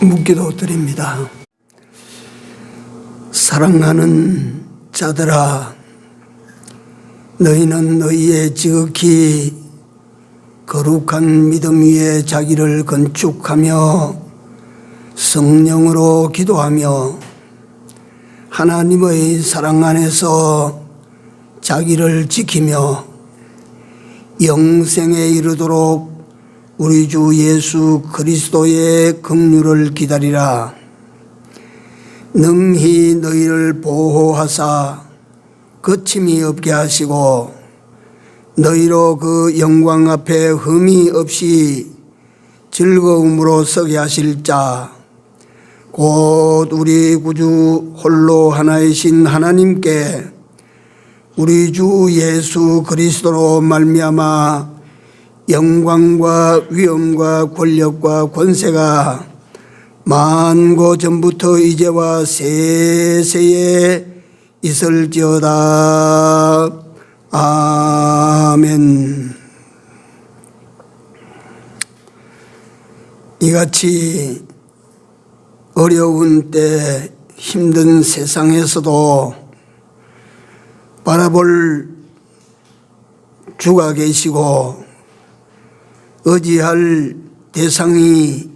묵기도 드립니다. 사랑하는 자들아, 너희는 너희의 지극히 거룩한 믿음 위에 자기를 건축하며 성령으로 기도하며 하나님의 사랑 안에서 자기를 지키며 영생에 이르도록 우리 주 예수 그리스도의 긍휼을 기다리라. 능히 너희를 보호하사 거침이 없게 하시고 너희로 그 영광 앞에 흠이 없이 즐거움으로 서게 하실 자 곧 우리 구주 홀로 하나이신 하나님께 우리 주 예수 그리스도로 말미암아 영광과 위엄과 권력과 권세가 만고 전부터 이제와 세세에 있을지어다. 아멘. 이같이 어려운 때 힘든 세상에서도 바라볼 주가 계시고 의지할 대상이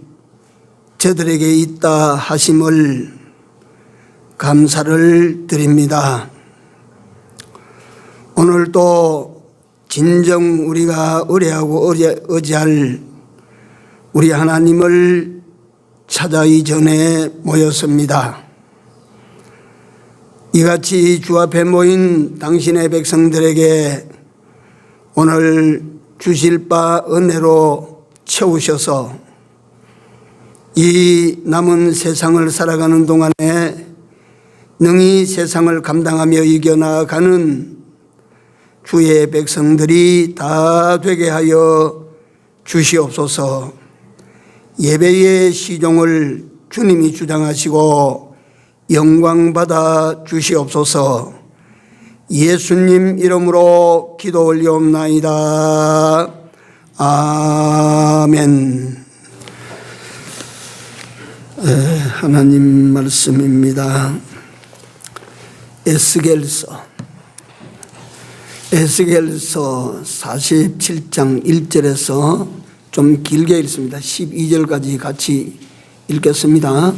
저들에게 있다 하심을 감사를 드립니다. 오늘도 진정 우리가 의뢰하고 의지할 우리 하나님을 찾아 이전에 모였습니다. 이같이 주 앞에 모인 당신의 백성들에게 오늘 주실 바 은혜로 채우셔서 이 남은 세상을 살아가는 동안에 능히 세상을 감당하며 이겨나가는 주의 백성들이 다 되게 하여 주시옵소서. 예배의 시종을 주님이 주장하시고 영광받아 주시옵소서. 예수님 이름으로 기도 올리옵나이다. 아멘. 하나님 말씀입니다. 에스겔서 47장 1절에서 좀 길게 읽습니다. 12절까지 같이 읽겠습니다.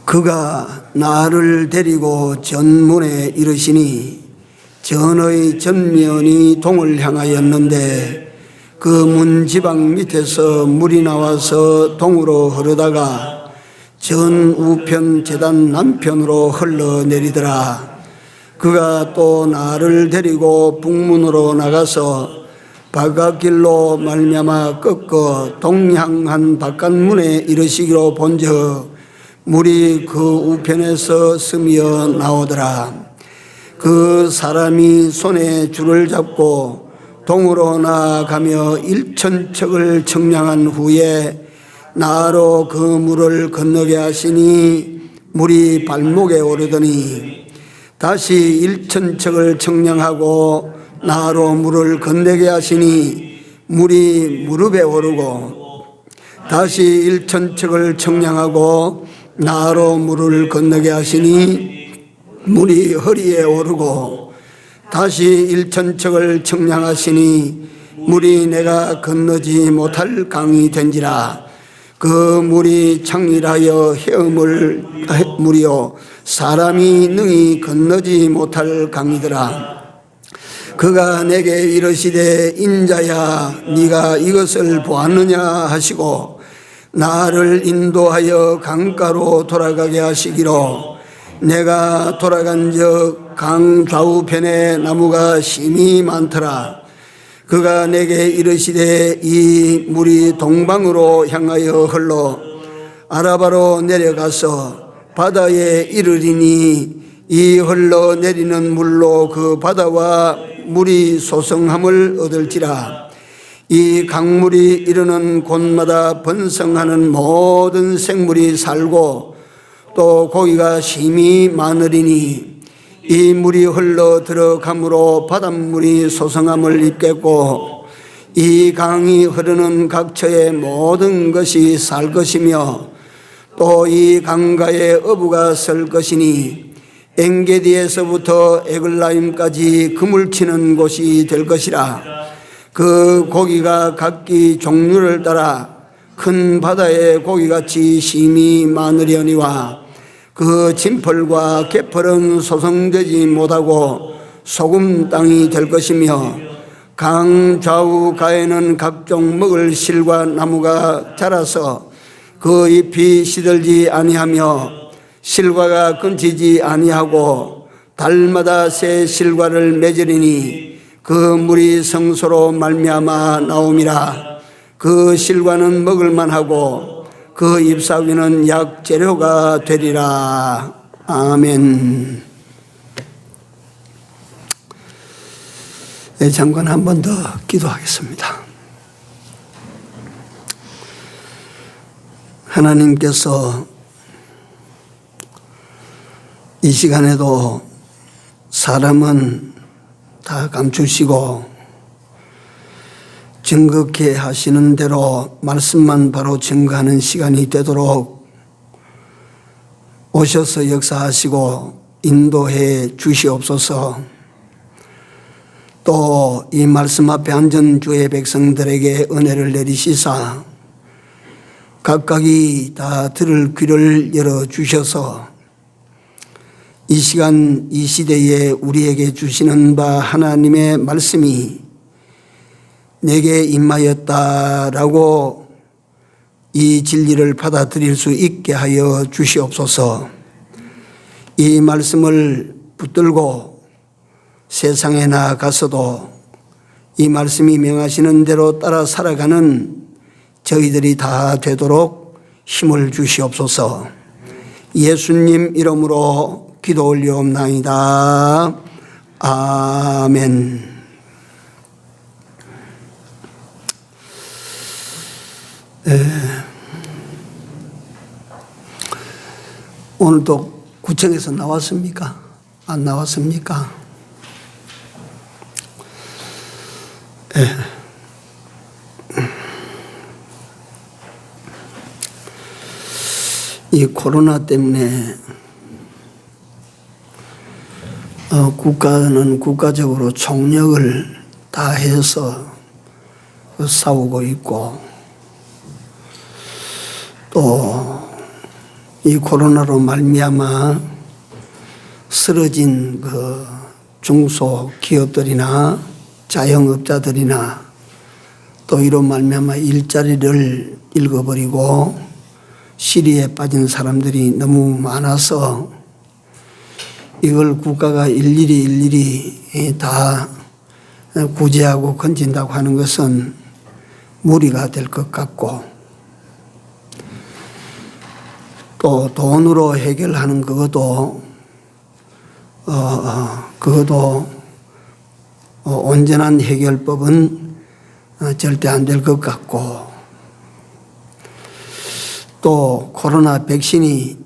그가 나를 데리고 전문에 이르시니 전의 전면이 동을 향하였는데 그 문 지방 밑에서 물이 나와서 동으로 흐르다가 전 우편 제단 남편으로 흘러내리더라. 그가 또 나를 데리고 북문으로 나가서 바깥길로 말미암아 꺾어 동향한 바깥문에 이르시기로 본즉 물이 그 우편에서 스며 나오더라. 그 사람이 손에 줄을 잡고 동으로 나아가며 1000척을 청량한 후에 나로 그 물을 건너게 하시니 물이 발목에 오르더니 다시 1000척을 청량하고 나로 물을 건너게 하시니 물이 무릎에 오르고 다시 1000척을 청량하고 나로 물을 건너게 하시니 물이 허리에 오르고 다시 1000척을 청량하시니 물이 내가 건너지 못할 강이 된지라. 그 물이 창일하여 헤엄을 물이요 사람이 능히 건너지 못할 강이더라. 그가 내게 이르시되 인자야 네가 이것을 보았느냐 하시고 나를 인도하여 강가로 돌아가게 하시기로 내가 돌아간즉 강 좌우편에 나무가 심히 많더라. 그가 내게 이르시되 이 물이 동방으로 향하여 흘러 아라바로 내려가서 바다에 이르리니 이 흘러내리는 물로 그 바다와 물이 소성함을 얻을지라. 이 강물이 이르는 곳마다 번성하는 모든 생물이 살고 또 고기가 심히 많으리니 이 물이 흘러 들어가므로 바닷물이 소성함을 입겠고 이 강이 흐르는 각처의 모든 것이 살 것이며 또 이 강가에 어부가 설 것이니 엔게디에서부터 에글라임까지 그물 치는 곳이 될 것이라. 그 고기가 각기 종류를 따라 큰 바다의 고기같이 심이 많으려니와 그 진펄과 개펄은 소성되지 못하고 소금 땅이 될 것이며 강 좌우 가에는 각종 먹을 실과 나무가 자라서 그 잎이 시들지 아니하며 실과가 끊지지 아니하고 달마다 새 실과를 맺으리니 그 물이 성소로 말미암아 나옴이라. 그 실과는 먹을 만하고 그 잎사귀는 약 재료가 되리라. 아멘. 네, 잠깐 한 번 더 기도하겠습니다. 하나님께서 이 시간에도 사람은 다 감추시고 증거케 하시는 대로 말씀만 바로 증거하는 시간이 되도록 오셔서 역사하시고 인도해 주시옵소서. 또 이 말씀 앞에 앉은 주의 백성들에게 은혜를 내리시사 각각이 다 들을 귀를 열어주셔서 이 시간 이 시대에 우리에게 주시는 바 하나님의 말씀이 내게 임하였다라고 이 진리를 받아들일 수 있게 하여 주시옵소서. 이 말씀을 붙들고 세상에 나아가서도 이 말씀이 명하시는 대로 따라 살아가는 저희들이 다 되도록 힘을 주시옵소서. 예수님 이름으로 기도 올리옵나이다. 아멘. 오늘도 구청에서 나왔습니까? 안 나왔습니까? 이 코로나 때문에 국가는 국가적으로 총력을 다해서 싸우고 있고 또 이 코로나로 말미암아 쓰러진 그 중소기업들이나 자영업자들이나 또 이로 말미암아 일자리를 잃어버리고 시리에 빠진 사람들이 너무 많아서 이걸 국가가 일일이 다 구제하고 건진다고 하는 것은 무리가 될 것 같고 또 돈으로 해결하는 그것도 온전한 해결법은 절대 안 될 것 같고 또 코로나 백신이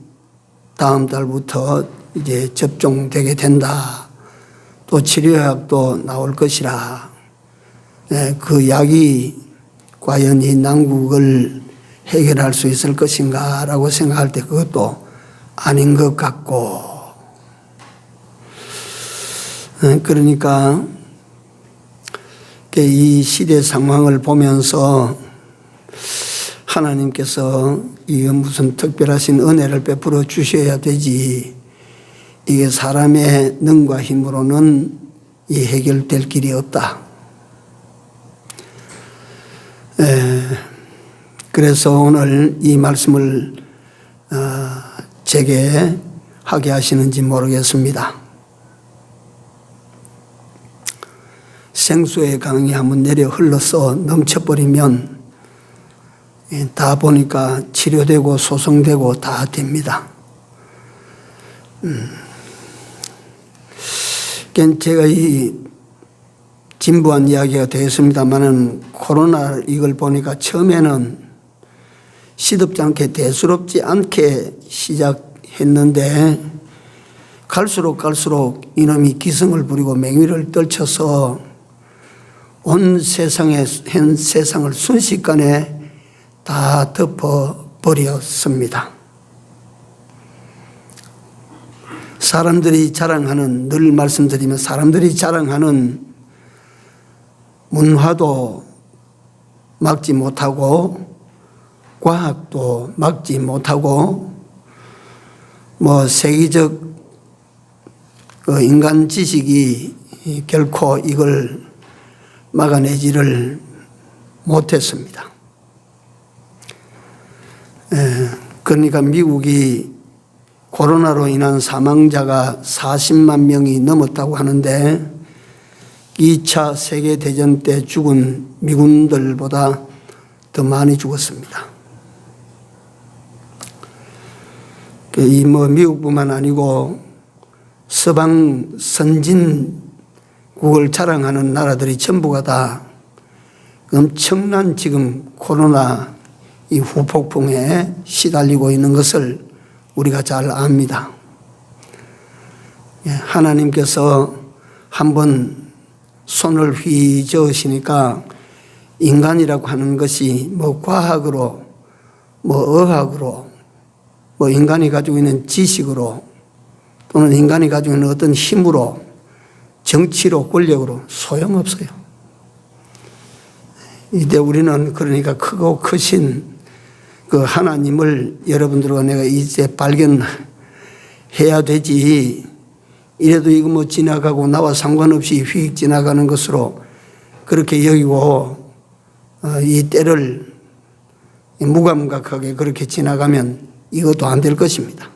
다음 달부터 이제 접종되게 된다. 또 치료약도 나올 것이라. 그 약이 과연 이 난국을 해결할 수 있을 것인가 라고 생각할 때 그것도 아닌 것 같고 그러니까 이 시대 상황을 보면서 하나님께서 이게 무슨 특별하신 은혜를 베풀어 주셔야 되지 이게 사람의 능과 힘으로는 이 해결될 길이 없다. 그래서 오늘 이 말씀을 제게 하게 하시는지 모르겠습니다. 생수의 강이 한번 내려 흘러서 넘쳐버리면 다 보니까 치료되고 소송되고 다 됩니다. 제가 이 진부한 이야기가 되겠습니다만은 코로나 이걸 보니까 처음에는 시덥지 않게 대수롭지 않게 시작했는데 갈수록 이놈이 기승을 부리고 맹위를 떨쳐서 온 현 세상을 순식간에 다 덮어버렸습니다. 사람들이 자랑하는, 늘 말씀드리면 사람들이 자랑하는 문화도 막지 못하고 과학도 막지 못하고 세계적 인간 지식이 결코 이걸 막아내지를 못했습니다. 그러니까 미국이 코로나로 인한 사망자가 40만 명이 넘었다고 하는데 2차 세계대전 때 죽은 미군들보다 더 많이 죽었습니다. 이 미국뿐만 아니고 서방 선진국을 자랑하는 나라들이 전부가 다 엄청난 지금 코로나 이 후폭풍에 시달리고 있는 것을 우리가 잘 압니다. 하나님께서 한번 손을 휘저으시니까 인간이라고 하는 것이 과학으로 의학으로 인간이 가지고 있는 지식으로 또는 인간이 가지고 있는 어떤 힘으로 정치로 권력으로 소용없어요. 이때 우리는 그러니까 크고 크신 그 하나님을 여러분들과 내가 이제 발견해야 되지. 이래도 이거 지나가고 나와 상관없이 휙 지나가는 것으로 그렇게 여기고 이 때를 무감각하게 그렇게 지나가면 이것도 안 될 것입니다.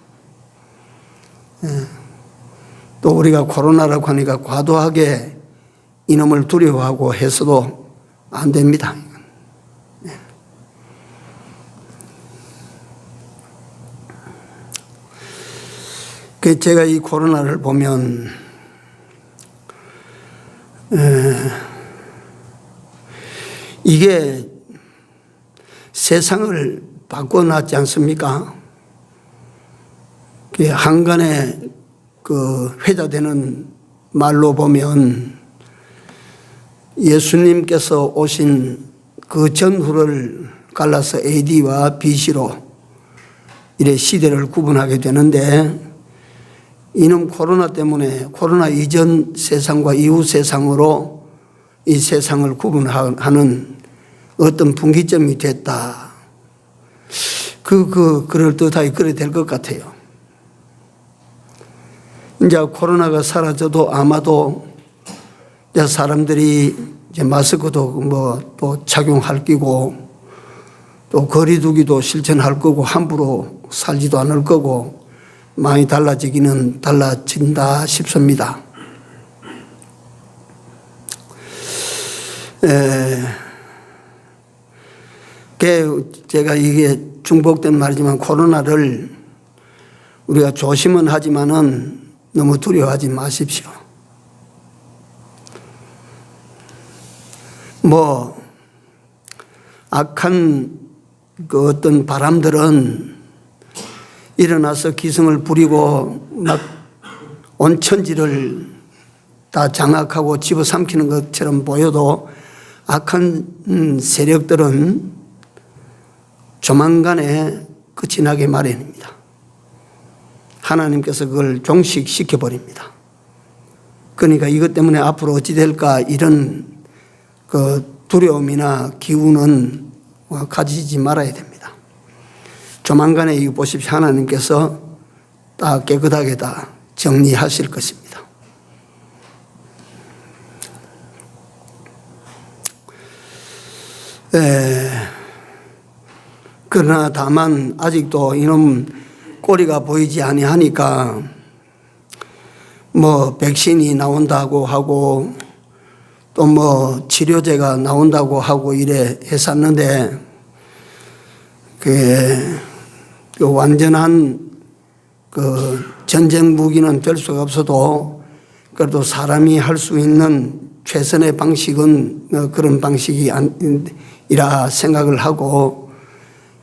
또 우리가 코로나라고 하니까 과도하게 이놈을 두려워하고 해서도 안 됩니다. 제가 이 코로나를 보면 이게 세상을 바꿔놨지 않습니까? 한간에 회자되는 말로 보면 예수님께서 오신 그 전후를 갈라서 AD와 BC로 이래 시대를 구분하게 되는데 이놈 코로나 때문에 코로나 이전 세상과 이후 세상으로 이 세상을 구분하는 어떤 분기점이 됐다. 그럴듯하게 그래 될 것 같아요. 이제 코로나가 사라져도 아마도 이제 사람들이 이제 마스크도 또 착용할 끼고 또 거리두기도 실천할 거고 함부로 살지도 않을 거고 많이 달라지기는 달라진다 싶습니다. 제가 이게 중복된 말이지만 코로나를 우리가 조심은 하지만은 너무 두려워하지 마십시오. 악한 그 어떤 바람들은 일어나서 기승을 부리고 막 온 천지를 다 장악하고 집어삼키는 것처럼 보여도 악한 세력들은 조만간에 끝이 나게 마련입니다. 하나님께서 그걸 종식시켜 버립니다. 그러니까 이것 때문에 앞으로 어찌 될까 이런 그 두려움이나 기운은 가지지 말아야 됩니다. 조만간에 이거 보십시오. 하나님께서 다 깨끗하게 다 정리하실 것입니다. 그러나 다만 아직도 이놈 꼬리가 보이지 아니하니까 백신이 나온다고 하고 또 치료제가 나온다고 하고 이래 했었는데 그 완전한 그 전쟁 무기는 될 수가 없어도 그래도 사람이 할 수 있는 최선의 방식은 그런 방식이라 생각을 하고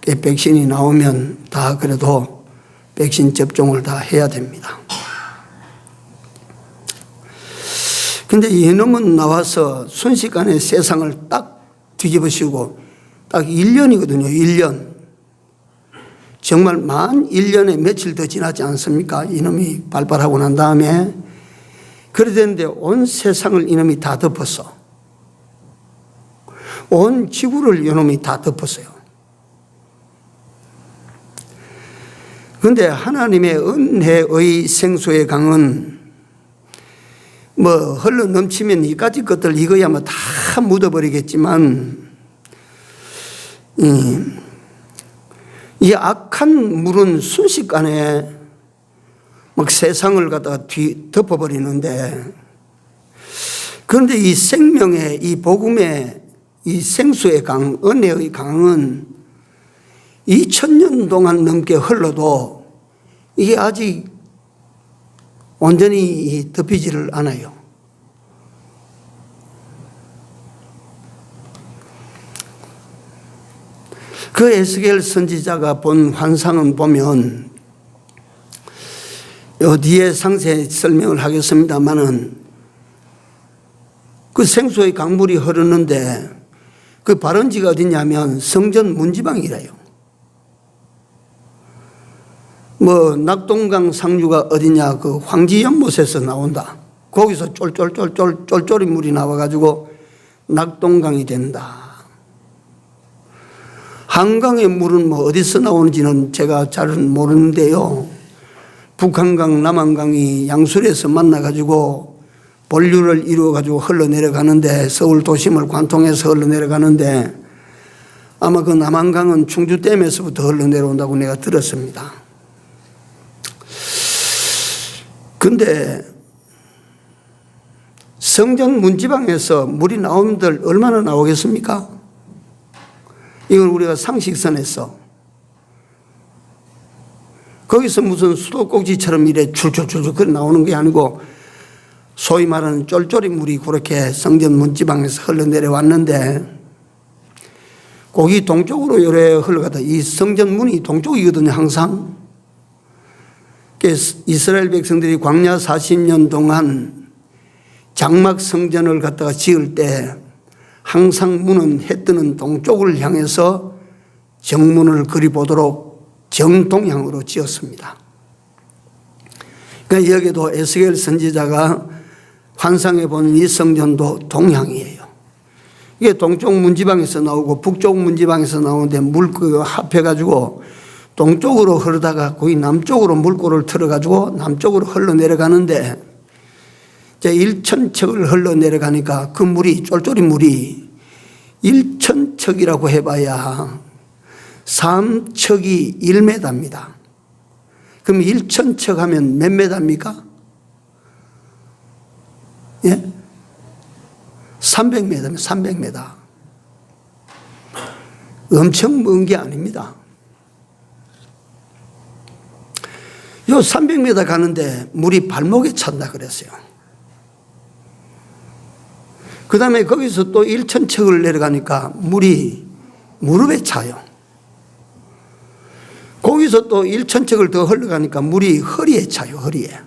백신이 나오면 다 그래도 백신 접종을 다 해야 됩니다. 근데 이놈은 나와서 순식간에 세상을 딱 뒤집으시고 딱 1년이거든요. 1년. 정말 만 1년에 며칠 더 지나지 않습니까? 이놈이 발발하고 난 다음에. 그러는데 온 세상을 이놈이 다 덮었어. 온 지구를 이놈이 다 덮었어요. 그런데 하나님의 은혜의 생수의 강은 뭐 흘러 넘치면 이까지 것들 이거야 뭐 다 묻어버리겠지만 이 악한 물은 순식간에 막 세상을 갖다가 덮어버리는데, 그런데 이 생명의 이 복음의 이 생수의 강, 은혜의 강은 2000년 동안 넘게 흘러도 이게 아직 온전히 덮이지를 않아요. 그 에스겔 선지자가 본 환상은 보면 뒤에 상세 설명을 하겠습니다만은 그 생수의 강물이 흐르는데 그 발원지가 어디냐면 성전 문지방이래요. 뭐 낙동강 상류가 어디냐, 그 황지연못에서 나온다. 거기서 쫄쫄이 물이 나와가지고 낙동강이 된다. 한강의 물은 뭐 어디서 나오는지는 제가 잘은 모르는데요. 북한강, 남한강이 양술에서 만나가지고 본류를 이루어가지고 흘러내려가는데, 서울 도심을 관통해서 흘러내려가는데 아마 그 남한강은 충주댐에서부터 흘러내려온다고 내가 들었습니다. 근데 성전 문지방에서 물이 나오면 얼마나 나오겠습니까? 이건 우리가 상식선에서 거기서 무슨 수도꼭지처럼 이래 줄줄줄줄 그래 나오는 게 아니고 소위 말하는 쫄쫄이 물이 그렇게 성전 문지방에서 흘러내려왔는데, 거기 동쪽으로 요래 흘러가다 이 성전 문이 동쪽이거든요. 항상 이스라엘 백성들이 광야 40년 동안 장막 성전을 갖다가 지을 때 항상 문은 해 뜨는 동쪽을 향해서 정문을 그리보도록 정동향으로 지었습니다. 그러니까 여기도 에스겔 선지자가 환상해 본 이 성전도 동향이에요. 이게 동쪽 문지방에서 나오고 북쪽 문지방에서 나오는데 물고 합해가지고 동쪽으로 흐르다가 거기 남쪽으로 물꼬를 틀어가지고 남쪽으로 흘러내려가는데, 이제 1000척을 흘러내려가니까 그 물이, 쫄쫄이 물이 1000척이라고 해봐야 3척이 1m입니다. 그럼 1000척 하면 몇 m입니까? 예? 300m면 300m. 엄청 먼 게 아닙니다. 요 300m 가는데 물이 발목에 찬다 그랬어요. 그 다음에 거기서 또 1000척을 내려가니까 물이 무릎에 차요. 거기서 또 1000척을 더 흘러가니까 물이 허리에 차요. 허리에.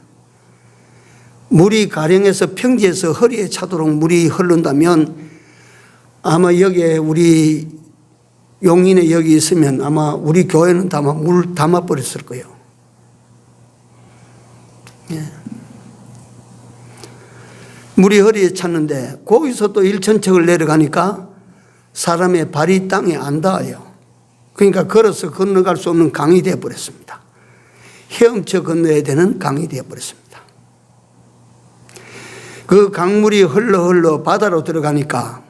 물이 가령에서 평지에서 허리에 차도록 물이 흐른다면 아마 여기에 우리 용인에 여기 있으면 아마 우리 교회는 다 물 담아버렸을 거예요. 예. 물이 허리에 찼는데 거기서 또 1000척을 내려가니까 사람의 발이 땅에 안 닿아요. 그러니까 걸어서 건너갈 수 없는 강이 되어버렸습니다. 헤엄쳐 건너야 되는 강이 되어버렸습니다. 그 강물이 흘러 바다로 들어가니까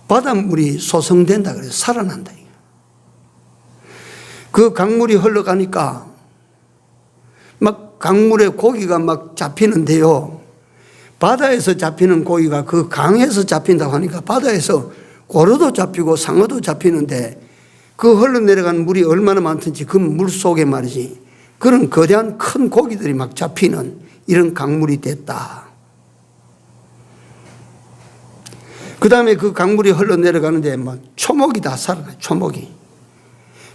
바닷물이 소성된다 그래서 살아난다. 그 강물이 흘러가니까 막 강물에 고기가 막 잡히는데요. 바다에서 잡히는 고기가 그 강에서 잡힌다고 하니까 바다에서 고로도 잡히고 상어도 잡히는데, 그 흘러내려간 물이 얼마나 많든지 그 물 속에 말이지 그런 거대한 큰 고기들이 막 잡히는 이런 강물이 됐다. 그 다음에 그 강물이 흘러내려가는데 막 초목이 다 살아나요. 초목이.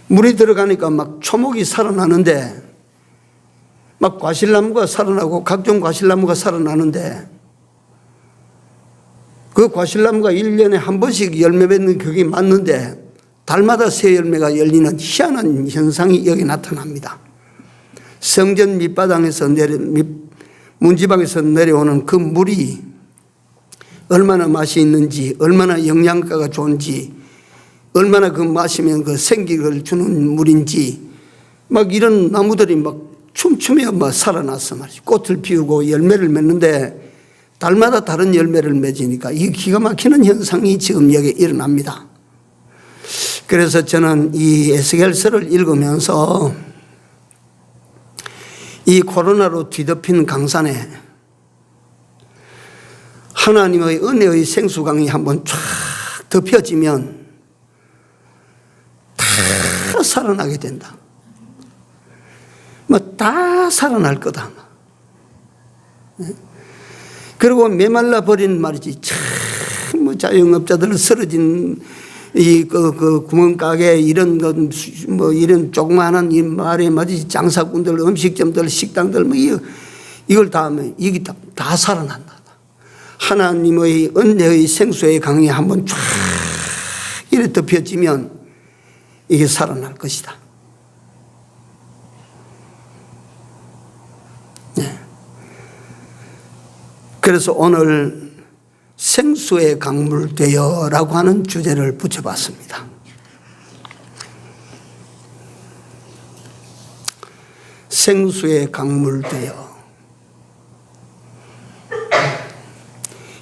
물이 들어가니까 막 초목이 살아나는데, 막 과실나무가 살아나고 각종 과실나무가 살아나는데, 그 과실나무가 1년에 한 번씩 열매 맺는 그게 맞는데 달마다 새 열매가 열리는 희한한 현상이 여기 나타납니다. 성전 밑바닥에서 문지방에서 내려오는 그 물이 얼마나 맛이 있는지, 얼마나 영양가가 좋은지, 얼마나 그 마시면 그 생기를 주는 물인지, 막 이런 나무들이 막 춤추며 막 살아났어 말이지. 꽃을 피우고 열매를 맺는데 달마다 다른 열매를 맺으니까 이 기가 막히는 현상이 지금 여기 일어납니다. 그래서 저는 이 에스겔서를 읽으면서 이 코로나로 뒤덮인 강산에 하나님의 은혜의 생수강이 한번 쫙 덮여지면 다 살아나게 된다. 뭐 다 살아날 거다. 그리고 메말라 버린 말이지. 참 뭐 자영업자들 쓰러진 그 구멍가게 이런 뭐 이런 조그마한 이 말에 말이지 장사꾼들, 음식점들, 식당들 뭐 이걸 다 하면 이게 다 살아난다. 하나님의 은혜의 생수의 강이 한번 쫙 이렇게 덮여지면 이게 살아날 것이다. 네. 그래서 오늘 생수의 강물 되어라고 하는 주제를 붙여봤습니다. 생수의 강물 되어.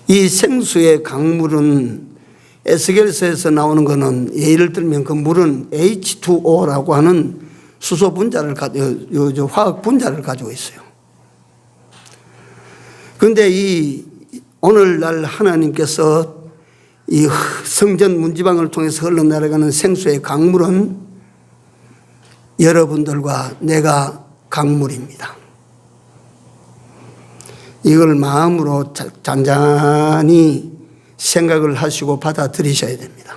이 생수의 강물은 에스겔서에서 나오는 것은 예를 들면 그 물은 H2O라고 하는 수소 분자를 화학 분자를 가지고 있어요. 그런데 이 오늘날 하나님께서 이 성전 문지방을 통해서 흘러내려가는 생수의 강물은 여러분들과 내가 강물입니다. 이걸 마음으로 잔잔히 생각을 하시고 받아들이셔야 됩니다.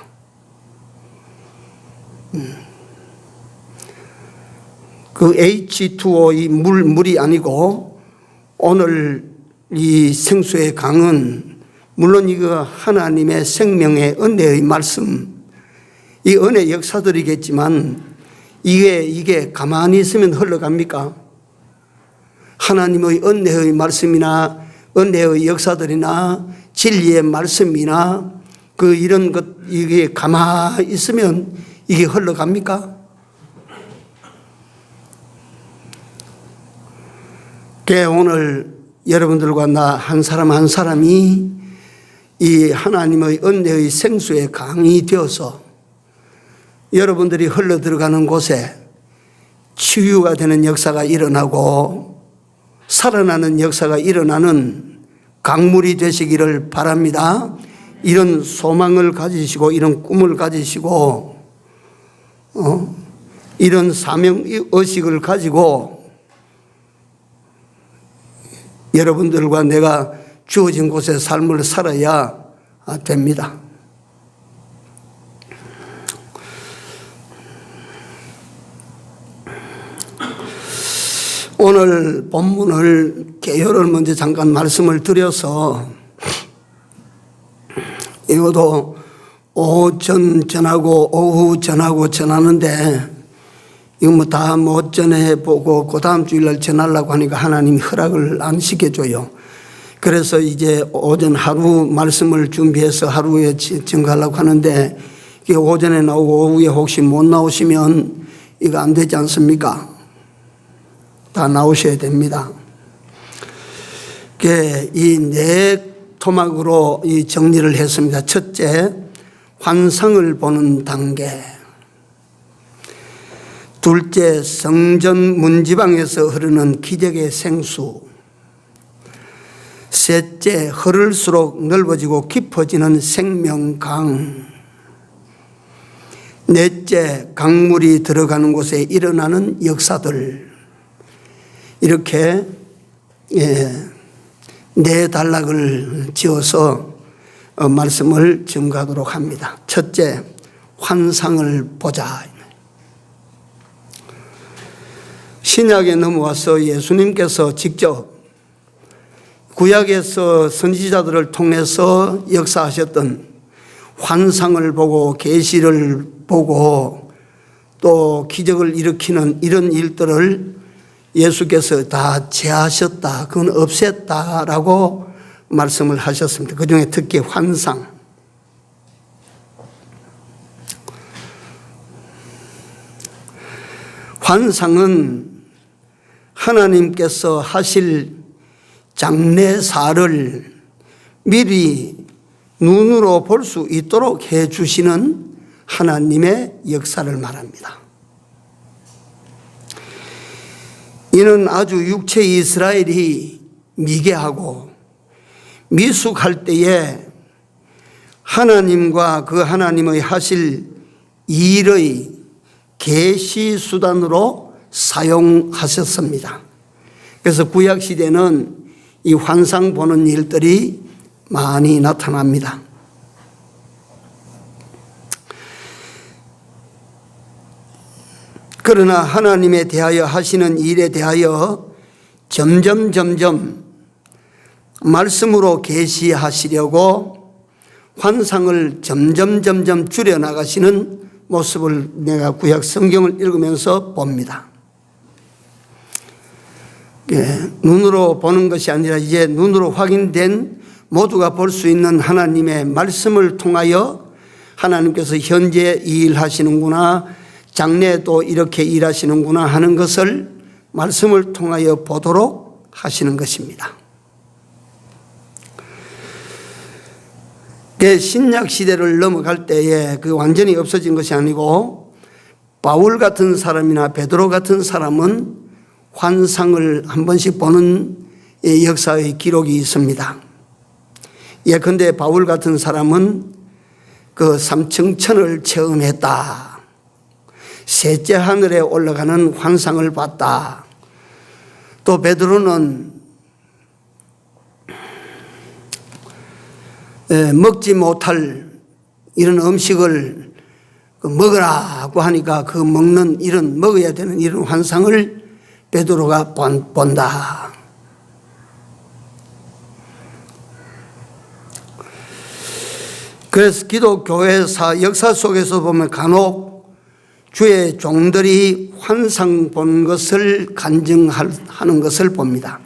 그 H2O 이 물이 아니고 오늘 이 생수의 강은 물론 이거 하나님의 생명의 은혜의 말씀, 이 은혜 역사들이겠지만 이게 가만히 있으면 흘러갑니까? 하나님의 은혜의 말씀이나 은혜의 역사들이나 진리의 말씀이나 그 이런 것 이게 가만히 있으면 이게 흘러갑니까? 오늘 여러분들과 나 한 사람 한 사람이 이 하나님의 은혜의 생수의 강이 되어서 여러분들이 흘러 들어가는 곳에 치유가 되는 역사가 일어나고 살아나는 역사가 일어나는 강물이 되시기를 바랍니다. 이런 소망을 가지시고 이런 꿈을 가지시고 이런 사명의식을 가지고 여러분들과 내가 주어진 곳에 삶을 살아야 됩니다. 오늘 본문을 개요를 먼저 잠깐 말씀을 드려서 이것도 오전 전하고 오후 전하고 전하는데 이거 뭐 다 못 전해보고 그 다음 주일날 전하려고 하니까 하나님이 허락을 안 시켜줘요. 그래서 이제 오전 하루 말씀을 준비해서 하루에 증거하려고 하는데 이게 오전에 나오고 오후에 혹시 못 나오시면 이거 안 되지 않습니까? 다 나오셔야 됩니다. 이 네 토막으로 이 정리를 했습니다. 첫째, 환상을 보는 단계. 둘째, 성전 문지방에서 흐르는 기적의 생수. 셋째, 흐를수록 넓어지고 깊어지는 생명강. 넷째, 강물이 들어가는 곳에 일어나는 역사들. 이렇게 네 단락을 지어서 말씀을 증거하도록 합니다. 첫째, 환상을 보자. 신약에 넘어와서 예수님께서 직접 구약에서 선지자들을 통해서 역사하셨던 환상을 보고 계시를 보고 또 기적을 일으키는 이런 일들을 예수께서 다 제하셨다, 그건 없앴다라고 말씀을 하셨습니다. 그중에 특히 환상. 환상은 하나님께서 하실 장래사를 미리 눈으로 볼 수 있도록 해 주시는 하나님의 역사를 말합니다. 이는 아주 육체 이스라엘이 미개하고 미숙할 때에 하나님과 그 하나님의 하실 일의 계시 수단으로 사용하셨습니다. 그래서 구약 시대는 이 환상 보는 일들이 많이 나타납니다. 그러나 하나님에 대하여 하시는 일에 대하여 점점 말씀으로 계시하시려고 환상을 점점 줄여나가시는 모습을 내가 구약 성경을 읽으면서 봅니다. 눈으로 보는 것이 아니라 이제 눈으로 확인된 모두가 볼 수 있는 하나님의 말씀을 통하여 하나님께서 현재 이 일하시는구나, 장래도 이렇게 일하시는구나 하는 것을 말씀을 통하여 보도록 하시는 것입니다. 신약 시대를 넘어갈 때에 그 완전히 없어진 것이 아니고 바울 같은 사람이나 베드로 같은 사람은 환상을 한 번씩 보는 역사의 기록이 있습니다. 예컨대 바울 같은 사람은 그 삼층천을 체험했다. 셋째 하늘에 올라가는 환상을 봤다. 또 베드로는 먹지 못할 이런 음식을 먹으라고 하니까 그 먹는 이런 먹어야 되는 이런 환상을 베드로가 본다. 그래서 기독교회사 역사 속에서 보면 간혹 주의 종들이 환상 본 것을 간증하는 것을 봅니다.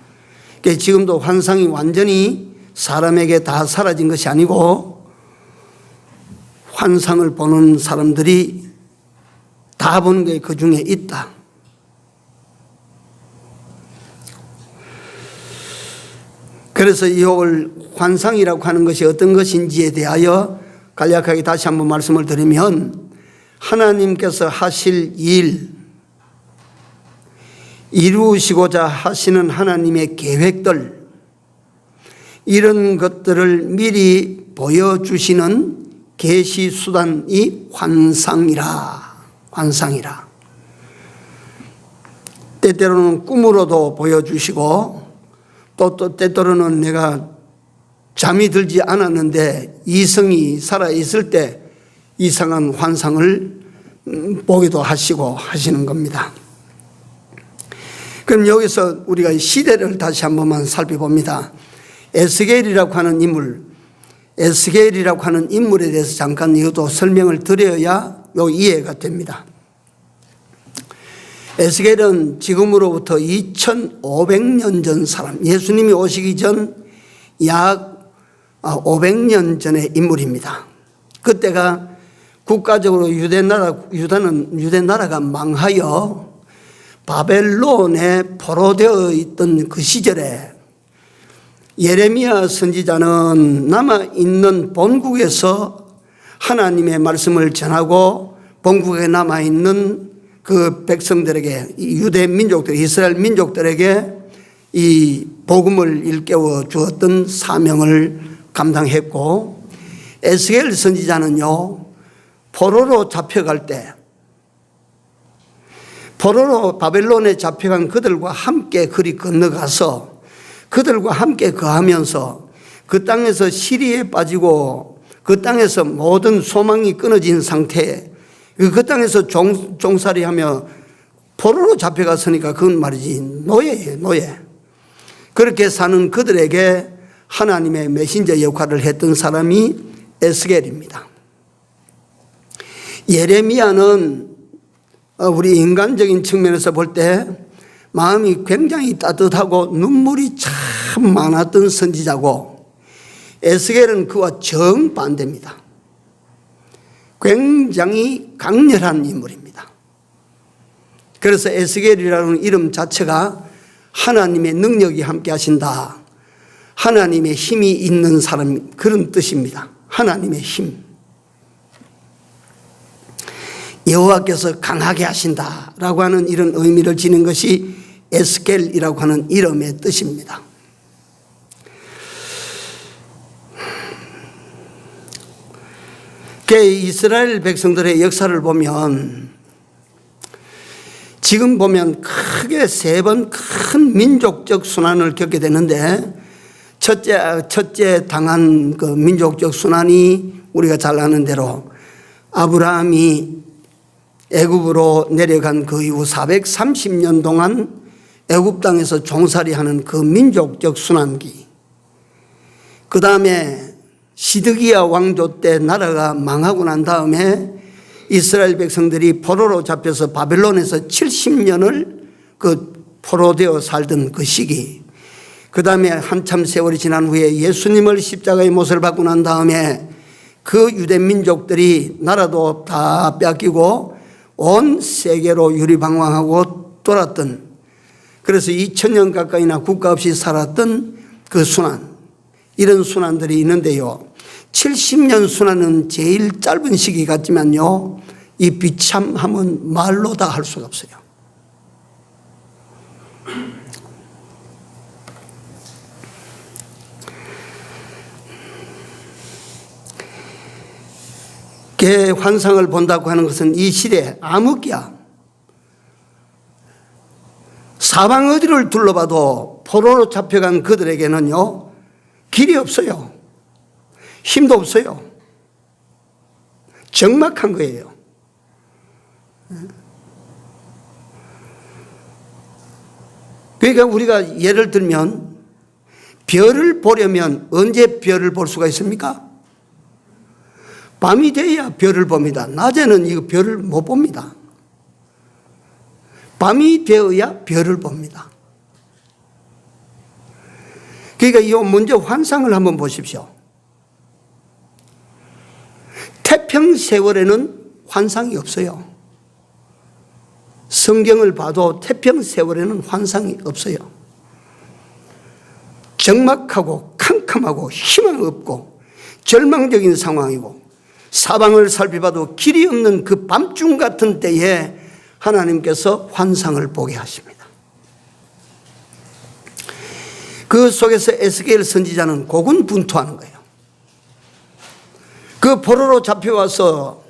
지금도 환상이 완전히 사람에게 다 사라진 것이 아니고 환상을 보는 사람들이 다 보는 게 그 중에 있다. 그래서 이 환상이라고 하는 것이 어떤 것인지에 대하여 간략하게 다시 한번 말씀을 드리면 하나님께서 하실 일, 이루시고자 하시는 하나님의 계획들, 이런 것들을 미리 보여주시는 계시 수단이 환상이라. 때때로는 꿈으로도 보여주시고 또 때때로는 내가 잠이 들지 않았는데 이성이 살아있을 때 이상한 환상을 보기도 하시고 하시는 겁니다. 그럼 여기서 우리가 시대를 다시 한 번만 살펴봅니다. 에스겔이라고 하는 인물에 대해서 잠깐 이것도 설명을 드려야 이해가 됩니다. 에스겔은 지금으로부터 2500년 전 사람, 예수님이 오시기 전 약 500년 전의 인물입니다. 그때가 국가적으로 유대 나라가 망하여 바벨론에 포로되어 있던 그 시절에 예레미야 선지자는 남아있는 본국에서 하나님의 말씀을 전하고 본국에 남아있는 그 백성들에게, 유대 민족들, 이스라엘 민족들에게 이 복음을 일깨워 주었던 사명을 감당했고, 에스겔 선지자는요, 포로로 잡혀갈 때, 포로로 바벨론에 잡혀간 그들과 함께 그리 건너가서 그들과 함께 거하면서 그 땅에서 시리에 빠지고 그 땅에서 모든 소망이 끊어진 상태에 그 땅에서 종살이하며 포로로 잡혀갔으니까 그건 말이지 노예예요, 노예. 그렇게 사는 그들에게 하나님의 메신저 역할을 했던 사람이 에스겔입니다. 예레미야는 우리 인간적인 측면에서 볼 때 마음이 굉장히 따뜻하고 눈물이 참 많았던 선지자고, 에스겔은 그와 정반대입니다. 굉장히 강렬한 인물입니다. 그래서 에스겔이라는 이름 자체가 하나님의 능력이 함께 하신다, 하나님의 힘이 있는 사람, 그런 뜻입니다. 하나님의 힘. 여호와께서 강하게 하신다라고 하는 이런 의미를 지닌 것이 에스겔이라고 하는 이름의 뜻입니다. 이스라엘 백성들의 역사를 보면, 지금 보면 크게 세 번 큰 민족적 순환을 겪게 되는데, 첫째 당한 그 민족적 순환이 우리가 잘 아는 대로 아브라함이 애굽으로 내려간 그 이후 430년 동안 애굽 땅에서 종살이하는 그 민족적 순환기, 그 다음에 시드기야 왕조 때 나라가 망하고 난 다음에 이스라엘 백성들이 포로로 잡혀서 바벨론에서 70년을 그 포로되어 살던 그 시기, 그 다음에 한참 세월이 지난 후에 예수님을 십자가의 못을 받고 난 다음에 그 유대 민족들이 나라도 다 뺏기고 온 세계로 유리방황하고 돌았던, 그래서 2000년 가까이나 국가 없이 살았던 그 순환, 이런 순환들이 있는데요, 70년 순환은 제일 짧은 시기 같지만요, 이 비참함은 말로 다 할 수가 없어요. 개 환상을 본다고 하는 것은 이 시대 암흑기야. 사방 어디를 둘러봐도 포로로 잡혀간 그들에게는요, 길이 없어요. 힘도 없어요. 적막한 거예요. 그러니까 우리가 예를 들면 별을 보려면 언제 별을 볼 수가 있습니까? 밤이 돼야 별을 봅니다. 낮에는 이거 별을 못 봅니다. 밤이 되어야 별을 봅니다. 그러니까 이 먼저 환상을 한번 보십시오. 태평 세월에는 환상이 없어요. 성경을 봐도 태평 세월에는 환상이 없어요. 적막하고 캄캄하고 희망 없고 절망적인 상황이고, 사방을 살펴봐도 길이 없는 그 밤중 같은 때에 하나님께서 환상을 보게 하십니다. 그 속에서 에스겔 선지자는 고군분투하는 거예요. 그 포로로 잡혀와서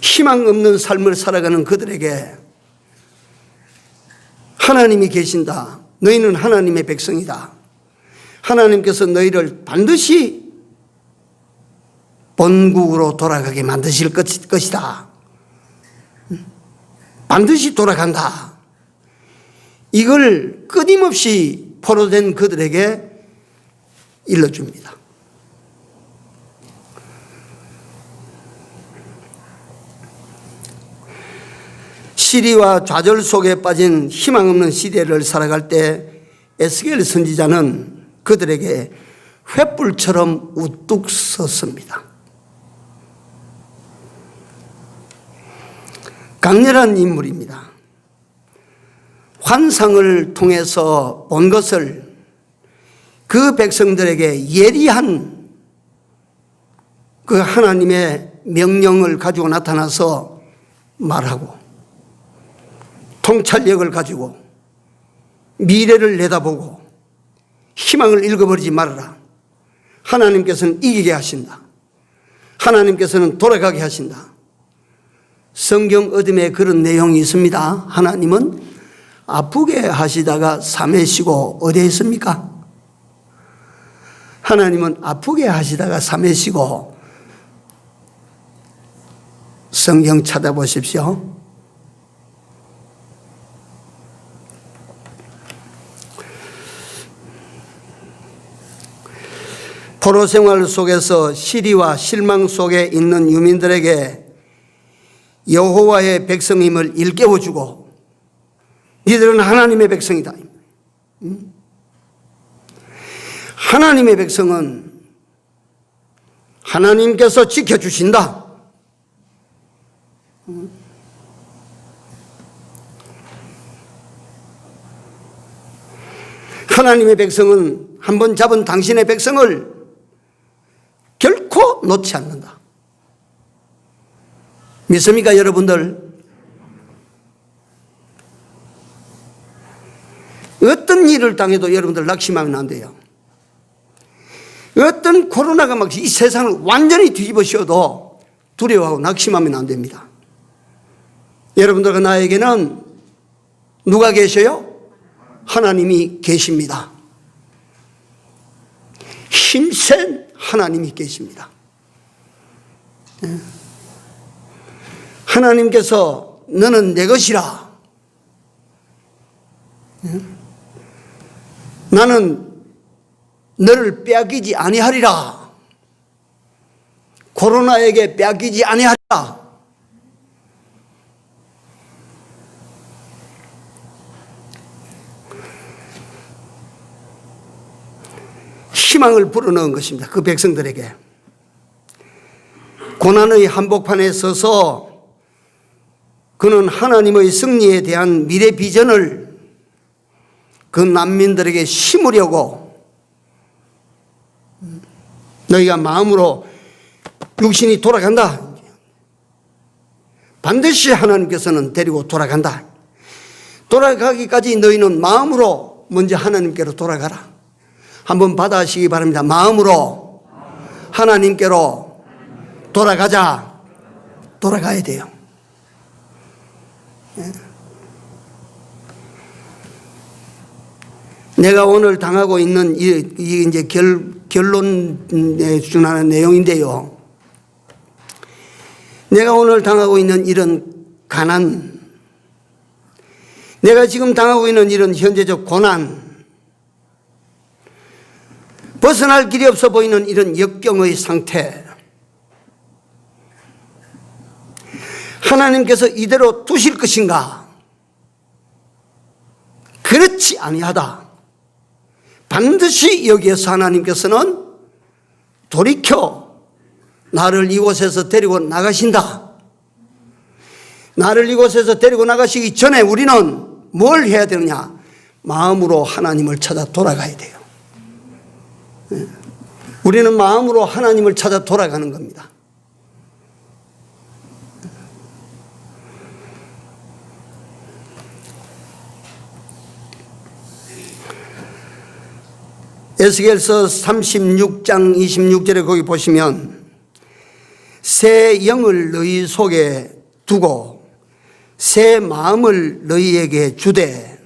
희망 없는 삶을 살아가는 그들에게 하나님이 계신다, 너희는 하나님의 백성이다, 하나님께서 너희를 반드시 본국으로 돌아가게 만드실 것이다, 반드시 돌아간다, 이걸 끊임없이 포로된 그들에게 일러줍니다. 시리와 좌절 속에 빠진 희망 없는 시대를 살아갈 때 에스겔 선지자는 그들에게 횃불처럼 우뚝 섰습니다. 강렬한 인물입니다. 환상을 통해서 본 것을 그 백성들에게 예리한 그 하나님의 명령을 가지고 나타나서 말하고, 통찰력을 가지고 미래를 내다보고 희망을 잃어버리지 말아라. 하나님께서는 이기게 하신다. 하나님께서는 돌아가게 하신다. 성경 어둠에 그런 내용이 있습니다. 하나님은 아프게 하시다가 잠에 쉬고 어디에 있습니까? 하나님은 아프게 하시다가 잠에 쉬고, 성경 찾아보십시오. 포로 생활 속에서 시리와 실망 속에 있는 유민들에게 여호와의 백성임을 일깨워주고 니들은 하나님의 백성이다. 하나님의 백성은 하나님께서 지켜주신다. 하나님의 백성은 한번 잡은 당신의 백성을 결코 놓지 않는다. 믿습니까, 여러분들? 어떤 일을 당해도 여러분들 낙심하면 안 돼요. 어떤 코로나가 막 이 세상을 완전히 뒤집어 씌워도 두려워하고 낙심하면 안 됩니다. 여러분들과 나에게는 누가 계셔요? 하나님이 계십니다. 힘센 하나님이 계십니다. 하나님께서 너는 내 것이라. 나는 너를 빼앗기지 아니하리라. 코로나에게 빼앗기지 아니하리라. 희망을 불어넣은 것입니다. 그 백성들에게. 고난의 한복판에 서서 그는 하나님의 승리에 대한 미래 비전을 그 난민들에게 심으려고 너희가 마음으로 육신이 돌아간다. 반드시 하나님께서는 데리고 돌아간다. 돌아가기까지 너희는 마음으로 먼저 하나님께로 돌아가라. 한번 받아하시기 바랍니다. 마음으로 하나님께로 돌아가자. 돌아가야 돼요. 내가 오늘 당하고 있는 이 이제 결론에 준하는 내용인데요. 내가 오늘 당하고 있는 이런 가난, 내가 지금 당하고 있는 이런 현재적 고난, 벗어날 길이 없어 보이는 이런 역경의 상태, 하나님께서 이대로 두실 것인가? 그렇지 아니하다. 반드시 여기에서 하나님께서는 돌이켜 나를 이곳에서 데리고 나가신다. 나를 이곳에서 데리고 나가시기 전에 우리는 뭘 해야 되느냐? 마음으로 하나님을 찾아 돌아가야 돼요. 우리는 마음으로 하나님을 찾아 돌아가는 겁니다. 에스겔서 36장 26절에 거기 보시면 새 영을 너희 속에 두고 새 마음을 너희에게 주되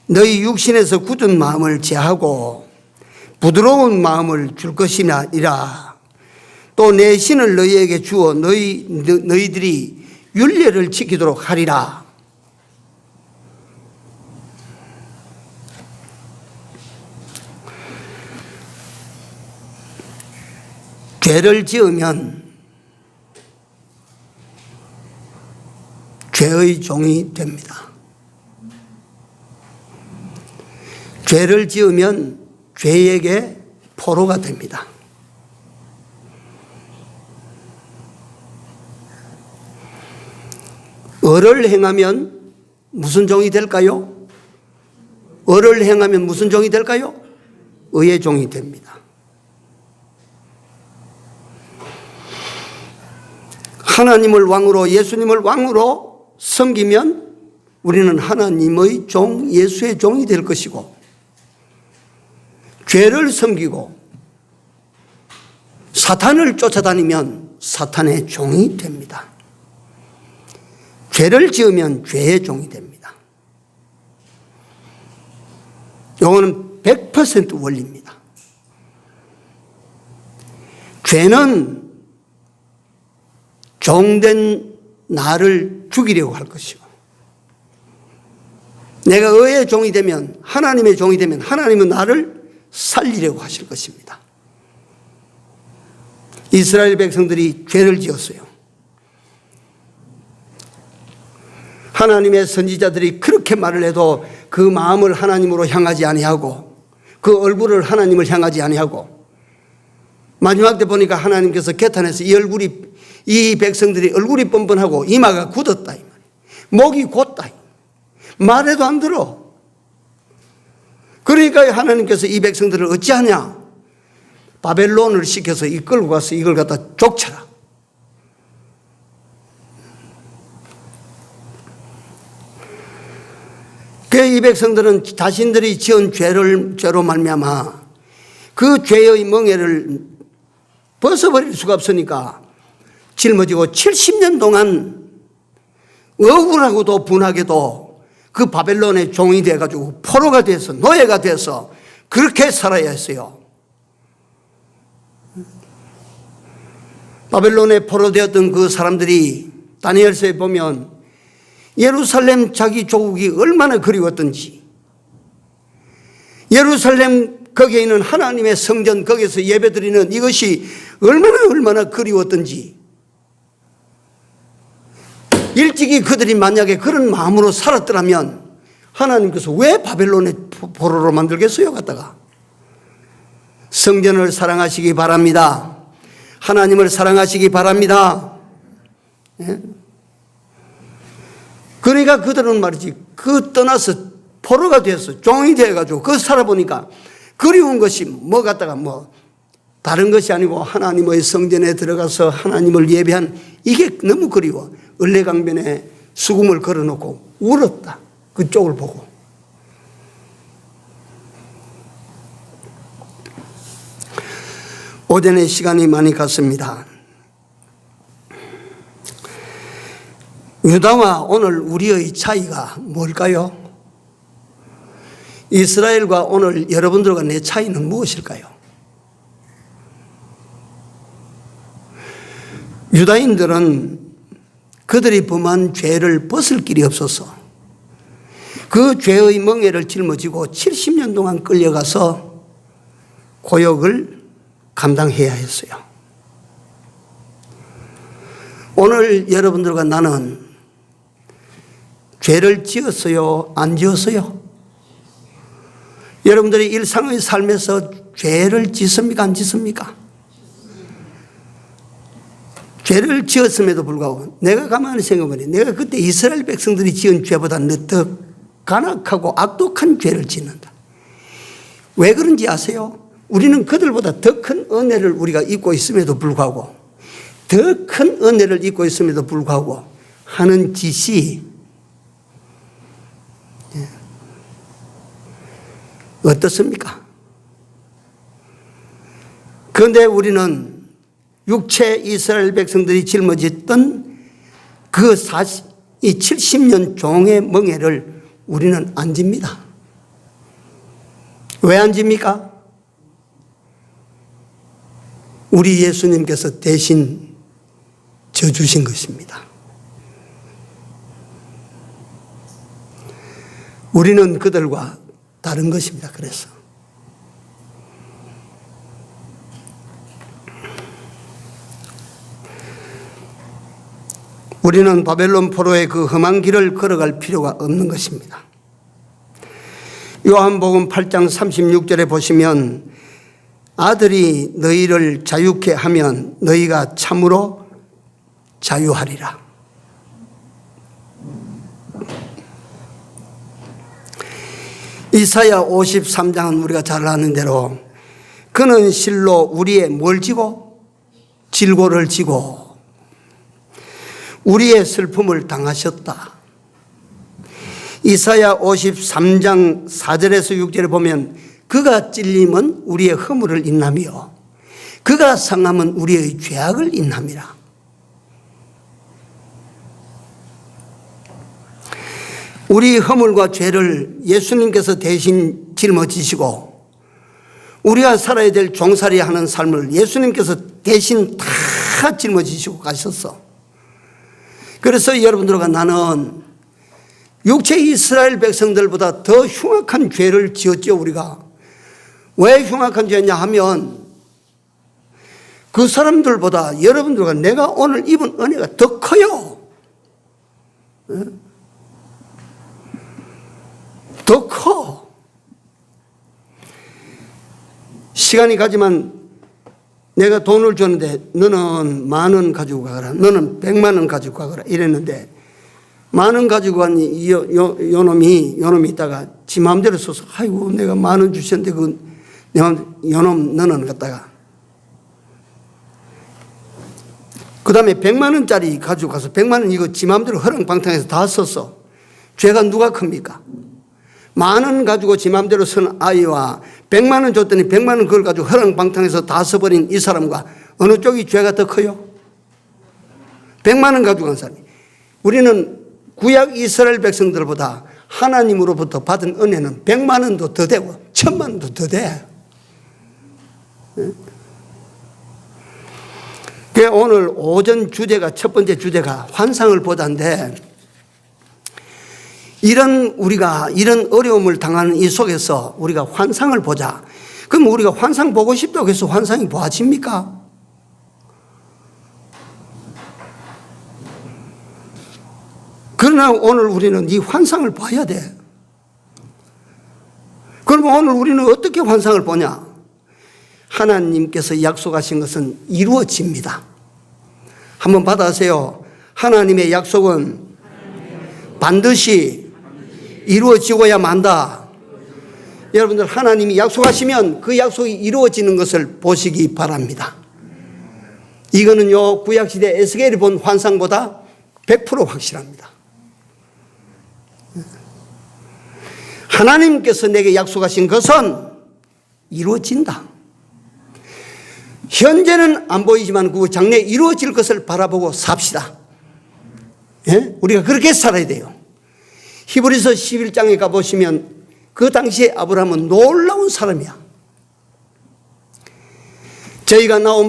너희 육신에서 굳은 마음을 제하고 부드러운 마음을 줄 것이니라. 또 내 신을 너희에게 주어 너희들이 율례를 지키도록 하리라. 죄를 지으면 죄의 종이 됩니다. 죄를 지으면 죄에게 포로가 됩니다. 을을 행하면 무슨 종이 될까요? 을을 행하면 무슨 종이 될까요? 의의 종이 됩니다. 하나님을 왕으로, 예수님을 왕으로 섬기면 우리는 하나님의 종, 예수의 종이 될 것이고, 죄를 섬기고 사탄을 쫓아다니면 사탄의 종이 됩니다. 죄를 지으면 죄의 종이 됩니다. 이거는 100% 원리입니다. 죄는 종된 나를 죽이려고 할 것이고, 내가 의의 종이 되면, 하나님의 종이 되면 하나님은 나를 살리려고 하실 것입니다. 이스라엘 백성들이 죄를 지었어요. 하나님의 선지자들이 그렇게 말을 해도 그 마음을 하나님으로 향하지 아니하고 그 얼굴을 하나님을 향하지 아니하고 마지막 때 보니까 하나님께서 개탄해서 이 백성들이 얼굴이 뻔뻔하고 이마가 굳었다, 목이 곧다, 말해도 안 들어. 그러니까 하나님께서 이 백성들을 어찌하냐, 바벨론을 시켜서 이끌고 가서 이걸 갖다 족쳐라. 그 이 백성들은 자신들이 지은 죄로 말미암아 그 죄의 멍에를 벗어버릴 수가 없으니까 짊어지고 70년 동안 억울하고도 분하게도 그 바벨론의 종이 돼가지고 포로가 돼서 노예가 돼서 그렇게 살아야 했어요. 바벨론에 포로되었던 그 사람들이 다니엘서에 보면 예루살렘 자기 조국이 얼마나 그리웠던지, 예루살렘 거기에 있는 하나님의 성전 거기에서 예배드리는 이것이 얼마나 그리웠던지, 일찍이 그들이 만약에 그런 마음으로 살았더라면 하나님께서 왜 바벨론의 포로로 만들겠어요? 갖다가 성전을 사랑하시기 바랍니다. 하나님을 사랑하시기 바랍니다. 예? 그러니까 그들은 말이지, 그 떠나서 포로가 돼서 종이 돼가지고 그 살아보니까 그리운 것이 뭐 갖다가 뭐 다른 것이 아니고 하나님의 성전에 들어가서 하나님을 예배한 이게 너무 그리워. 을레강변에 수금을 걸어놓고 울었다. 그쪽을 보고. 오전에 시간이 많이 갔습니다. 유다와 오늘 우리의 차이가 뭘까요? 이스라엘과 오늘 여러분들과 내 차이는 무엇일까요? 유다인들은 그들이 범한 죄를 벗을 길이 없어서 그 죄의 멍에를 짊어지고 70년 동안 끌려가서 고역을 감당해야 했어요. 오늘 여러분들과 나는 죄를 지었어요? 안 지었어요? 여러분들이 일상의 삶에서 죄를 짓습니까? 안 짓습니까? 죄를 지었음에도 불구하고 내가 가만히 생각해보니 내가 그때 이스라엘 백성들이 지은 죄보다 더 간악하고 악독한 죄를 짓는다. 왜 그런지 아세요? 우리는 그들보다 더 큰 은혜를 우리가 입고 있음에도 불구하고, 더 큰 은혜를 입고 있음에도 불구하고 하는 짓이 어떻습니까? 그런데 우리는 육체 이스라엘 백성들이 짊어졌던 그 70년 종의 멍에를 우리는 안 집니다. 왜 안 집니까? 우리 예수님께서 대신 져주신 것입니다. 우리는 그들과 다른 것입니다. 그래서 우리는 바벨론 포로의 그 험한 길을 걸어갈 필요가 없는 것입니다. 요한복음 8장 36절에 보시면 아들이 너희를 자유케 하면 너희가 참으로 자유하리라. 이사야 53장은 우리가 잘 아는 대로 그는 실로 우리의 뭘 지고? 질고를 지고 우리의 슬픔을 당하셨다. 이사야 53장 4절에서 6절에 보면 그가 찔림은 우리의 허물을 인하며 그가 상함은 우리의 죄악을 인함이라. 우리 허물과 죄를 예수님께서 대신 짊어지시고 우리가 살아야 될 종살이 하는 삶을 예수님께서 대신 다 짊어지시고 가셨어. 그래서 여러분들과 나는 육체 이스라엘 백성들보다 더 흉악한 죄를 지었죠. 우리가 왜 흉악한 죄냐 하면 그 사람들보다 여러분들과 내가 오늘 입은 은혜가 더 커요. 더 커. 시간이 가지만 내가 돈을 줬는데 너는 10,000원 가지고 가거라, 너는 100만 원 가지고 가거라 이랬는데 10,000원 가지고 간 요 놈이 있다가 지 마음대로 써서 아이고 내가 10,000원 주셨는데 요놈 너는 갖다가 그 다음에 100만 원짜리 가지고 가서 100만 원 이거 지 마음대로 허랑방탕해서 다 썼어. 죄가 누가 큽니까? 10,000원 가지고 지 마음대로 쓴 아이와 100만 원 줬더니 100만 원 그걸 가지고 허랑방탕해서 다 써버린 이 사람과 어느 쪽이 죄가 더 커요? 100만 원 가지고 간 사람이. 우리는 구약 이스라엘 백성들보다 하나님으로부터 받은 은혜는 100만 원도 더 되고 1,000만 원도 더 돼. 그 오늘 오전 주제가, 첫 번째 주제가 환상을 보자인데, 우리가 이런 어려움을 당하는 이 속에서 우리가 환상을 보자. 그럼 우리가 환상 보고 싶다고 해서 환상이 보아집니까? 그러나 오늘 우리는 이 환상을 봐야 돼. 그러면 오늘 우리는 어떻게 환상을 보냐? 하나님께서 약속하신 것은 이루어집니다. 한번 받아세요. 하나님의 약속은 반드시 이루어지고야 만다. 여러분들 하나님이 약속하시면 그 약속이 이루어지는 것을 보시기 바랍니다. 이거는요 구약시대 에스겔이 본 환상보다 100% 확실합니다. 하나님께서 내게 약속하신 것은 이루어진다. 현재는 안 보이지만 그 장래에 이루어질 것을 바라보고 삽시다. 예? 우리가 그렇게 살아야 돼요. 히브리서 11장에 가보시면 그 당시에 아브라함은 놀라운 사람이야. 저희가 나온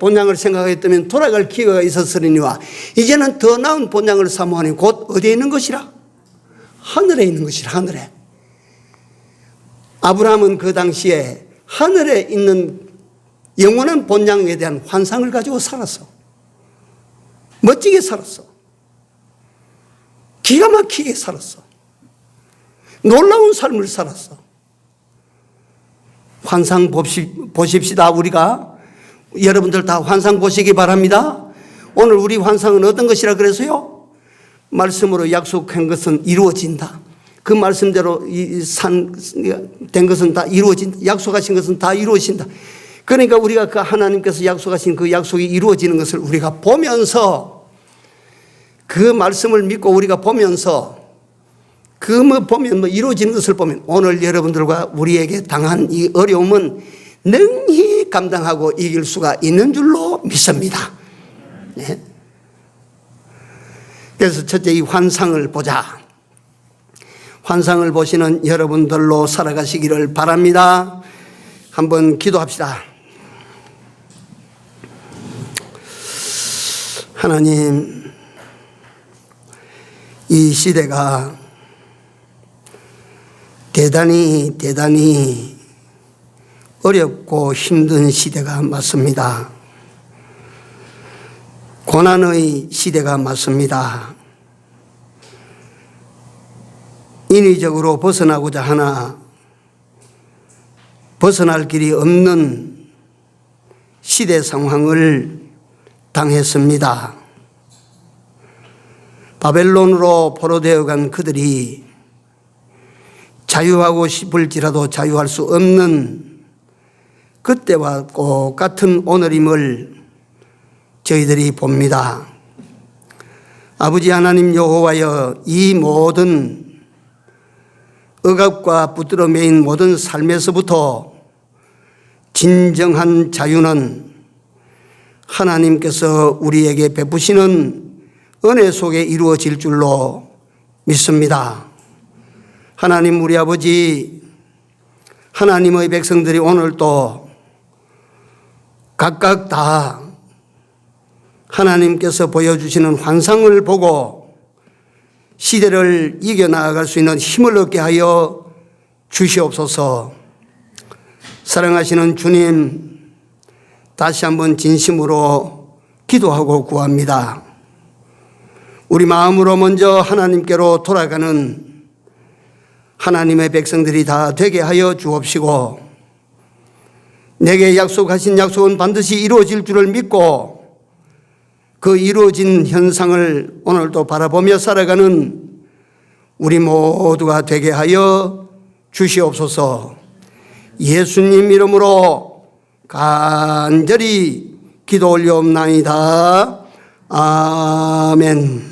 본향을 생각했다면 돌아갈 기회가 있었으니와 이제는 더 나은 본향을 사모하니 곧 어디에 있는 것이라? 하늘에 있는 것이라. 하늘에. 아브라함은 그 당시에 하늘에 있는 영원한 본향에 대한 환상을 가지고 살았어. 멋지게 살았어. 기가 막히게 살았어. 놀라운 삶을 살았어. 환상 보십시다. 우리가 여러분들 다 환상 보시기 바랍니다. 오늘 우리 환상은 어떤 것이라 그래서요? 말씀으로 약속한 것은 이루어진다. 그 말씀대로 된 것은 다 이루어진다. 약속하신 것은 다 이루어진다. 그러니까 우리가 그 하나님께서 약속하신 그 약속이 이루어지는 것을 우리가 보면서, 그 말씀을 믿고 우리가 보면서, 보면 이루어지는 것을 보면 오늘 여러분들과 우리에게 당한 이 어려움은 능히 감당하고 이길 수가 있는 줄로 믿습니다. 네. 그래서 첫째 이 환상을 보자. 환상을 보시는 여러분들로 살아가시기를 바랍니다. 한번 기도합시다. 하나님, 이 시대가 대단히 어렵고 힘든 시대가 맞습니다. 고난의 시대가 맞습니다. 인위적으로 벗어나고자 하나 벗어날 길이 없는 시대 상황을 당했습니다. 바벨론으로 포로되어 간 그들이 자유하고 싶을지라도 자유할 수 없는 그때와 똑같은 오늘임을 저희들이 봅니다. 아버지 하나님 여호와여, 이 모든 억압과 붙들어 매인 모든 삶에서부터 진정한 자유는 하나님께서 우리에게 베푸시는 은혜 속에 이루어질 줄로 믿습니다. 하나님, 우리 아버지, 하나님의 백성들이 오늘 또 각각 다 하나님께서 보여주시는 환상을 보고 시대를 이겨나갈 수 있는 힘을 얻게 하여 주시옵소서. 사랑하시는 주님, 다시 한번 진심으로 기도하고 구합니다. 우리 마음으로 먼저 하나님께로 돌아가는 하나님의 백성들이 다 되게 하여 주옵시고, 내게 약속하신 약속은 반드시 이루어질 줄을 믿고 그 이루어진 현상을 오늘도 바라보며 살아가는 우리 모두가 되게 하여 주시옵소서. 예수님 이름으로 간절히 기도 올려옵나이다. 아멘.